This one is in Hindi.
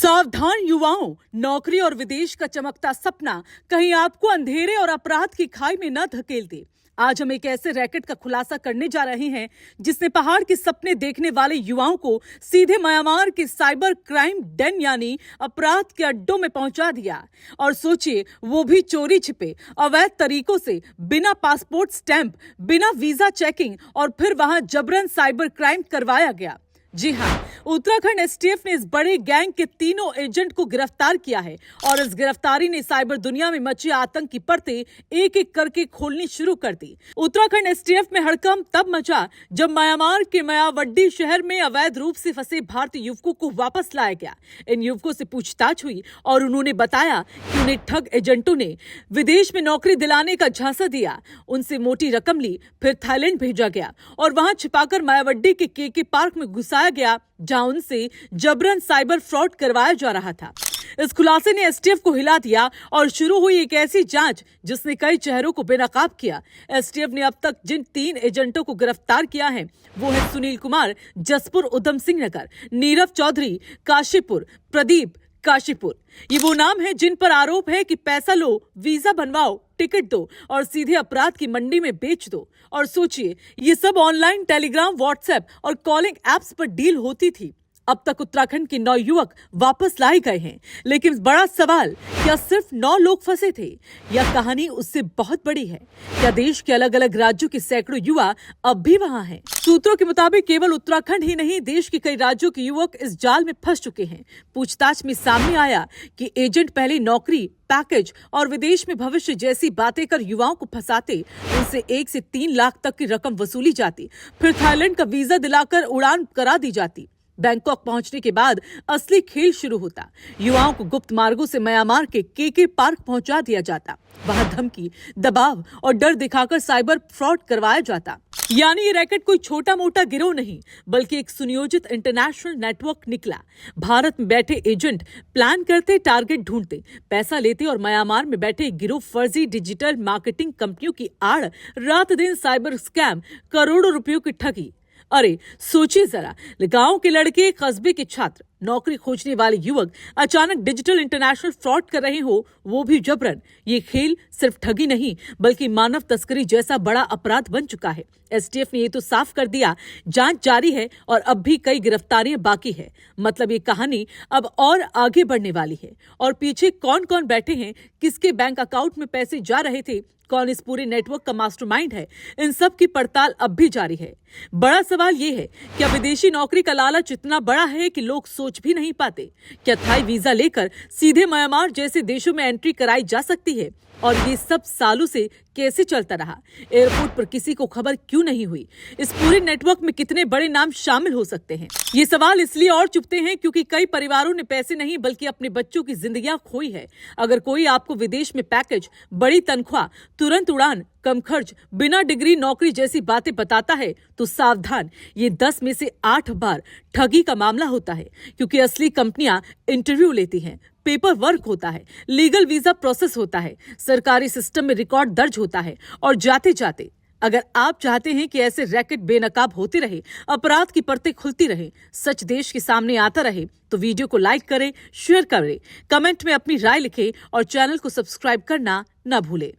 सावधान युवाओं, नौकरी और विदेश का चमकता सपना कहीं आपको अंधेरे और अपराध की खाई में न धकेल दे। आज हम एक ऐसे रैकेट का खुलासा करने जा रहे हैं जिसने पहाड़ के सपने देखने वाले युवाओं को सीधे म्यांमार के साइबर क्राइम डेन यानी अपराध के अड्डों में पहुंचा दिया। और सोचिए, वो भी चोरी छिपे, अवैध तरीकों से, बिना पासपोर्ट स्टैंप, बिना वीजा चेकिंग, और फिर वहां जबरन साइबर क्राइम करवाया गया। जी हाँ, उत्तराखंड एसटीएफ ने इस बड़े गैंग के तीनों एजेंट को गिरफ्तार किया है और इस गिरफ्तारी ने साइबर दुनिया में मची आतंक की परतें एक एक करके खोलनी शुरू कर दी। उत्तराखंड एसटीएफ में हड़कंप तब मचा जब म्यांमार के मायावड्डी शहर में अवैध रूप से फंसे भारतीय युवकों को वापस लाया गया। इन युवकों से पूछताछ हुई और उन्होंने बताया कि उन्हें ठग एजेंटों ने विदेश में नौकरी दिलाने का झांसा दिया, उनसे मोटी रकम ली, फिर थाईलैंड भेजा गया और वहां छिपाकर मायावड्डी के केके पार्क में घुसाया गया, जहां उनसे जबरन साइबर फ्रॉड करवाया जा रहा था। इस खुलासे ने एसटीएफ को हिला दिया और शुरू हुई एक ऐसी जांच जिसने कई चेहरों को बेनकाब किया। एसटीएफ ने अब तक जिन 3 एजेंटों को गिरफ्तार किया है वो है सुनील कुमार, जसपुर उधम सिंह नगर, नीरव चौधरी, काशीपुर, प्रदीप, काशीपुर। ये वो नाम है जिन पर आरोप है कि पैसा लो, वीजा बनवाओ, टिकट दो और सीधे अपराध की मंडी में बेच दो। और सोचिए, ये सब ऑनलाइन टेलीग्राम, व्हाट्सएप और कॉलिंग एप्स पर डील होती थी। अब तक उत्तराखंड के 9 युवक वापस लाए गए हैं, लेकिन बड़ा सवाल, क्या सिर्फ 9 लोग फंसे थे या कहानी उससे बहुत बड़ी है? क्या देश के अलग अलग राज्यों के सैकड़ों युवा अब भी वहां हैं? सूत्रों के मुताबिक केवल उत्तराखंड ही नहीं, देश के कई राज्यों के युवक इस जाल में फंस चुके हैं। पूछताछ में सामने आया कि एजेंट पहले नौकरी, पैकेज और विदेश में भविष्य जैसी बातें कर युवाओं को फंसाते, उनसे 1 से 3 लाख तक की रकम वसूली जाती, फिर थाईलैंड का वीजा दिलाकर उड़ान करा दी जाती। बैंकॉक पहुंचने के बाद असली खेल शुरू होता। युवाओं को गुप्त मार्गों से म्यांमार के केके पार्क पहुंचा दिया जाता, वहां धमकी, दबाव और डर दिखाकर साइबर फ्रॉड करवाया जाता। यानी ये रैकेट कोई छोटा मोटा गिरोह नहीं, बल्कि एक सुनियोजित इंटरनेशनल नेटवर्क निकला। भारत में बैठे एजेंट प्लान करते, टारगेट ढूंढते, पैसा लेते और म्यांमार में बैठे गिरोह फर्जी डिजिटल मार्केटिंग कंपनियों की आड़ रात दिन साइबर स्कैम, करोड़ों रुपयों की ठगी। अरे सोचिए जरा, गांव के लड़के, कस्बे के छात्र, नौकरी खोजने वाले युवक अचानक डिजिटल इंटरनेशनल फ्रॉड कर रहे हो, वो भी जबरन। ये खेल सिर्फ ठगी नहीं बल्कि मानव तस्करी जैसा बड़ा अपराध बन चुका है। एसटीएफ ने ये तो साफ कर दिया, जांच जारी है और अब भी कई गिरफ्तारियां बाकी है। मतलब ये कहानी अब और आगे बढ़ने वाली है। और पीछे कौन कौन बैठे हैं, किसके बैंक अकाउंट में पैसे जा रहे थे, कौन इस पूरे नेटवर्क का मास्टरमाइंड है, इन सब की पड़ताल अब भी जारी है। बड़ा सवाल ये है, क्या विदेशी नौकरी का लालच इतना बड़ा है कि लोग सोच भी नहीं पाते? क्या थाई वीजा लेकर सीधे म्यांमार जैसे देशों में एंट्री कराई जा सकती है? और ये सब सालों से कैसे चलता रहा? एयरपोर्ट पर किसी को खबर क्यों नहीं हुई? इस पूरे नेटवर्क में कितने बड़े नाम शामिल हो सकते हैं? ये सवाल इसलिए और चुभते हैं क्योंकि कई परिवारों ने पैसे नहीं बल्कि अपने बच्चों की जिंदगियां खोई है। अगर कोई आपको विदेश में पैकेज, बड़ी तनख्वाह, तुरंत उड़ान, कम खर्च, बिना डिग्री नौकरी जैसी बातें बताता है तो सावधान, ये 10 में से 8 बार ठगी का मामला होता है। क्योंकि असली कंपनियां इंटरव्यू लेती हैं, पेपर वर्क होता है, लीगल वीजा प्रोसेस होता है, सरकारी सिस्टम में रिकॉर्ड दर्ज होता है। और जाते जाते, अगर आप चाहते हैं कि ऐसे रैकेट बेनकाब होते रहे, अपराध की परतें खुलती रहे, सच देश के सामने आता रहे, तो वीडियो को लाइक करें, शेयर करें, कमेंट में अपनी राय लिखें और चैनल को सब्सक्राइब करना न भूलें।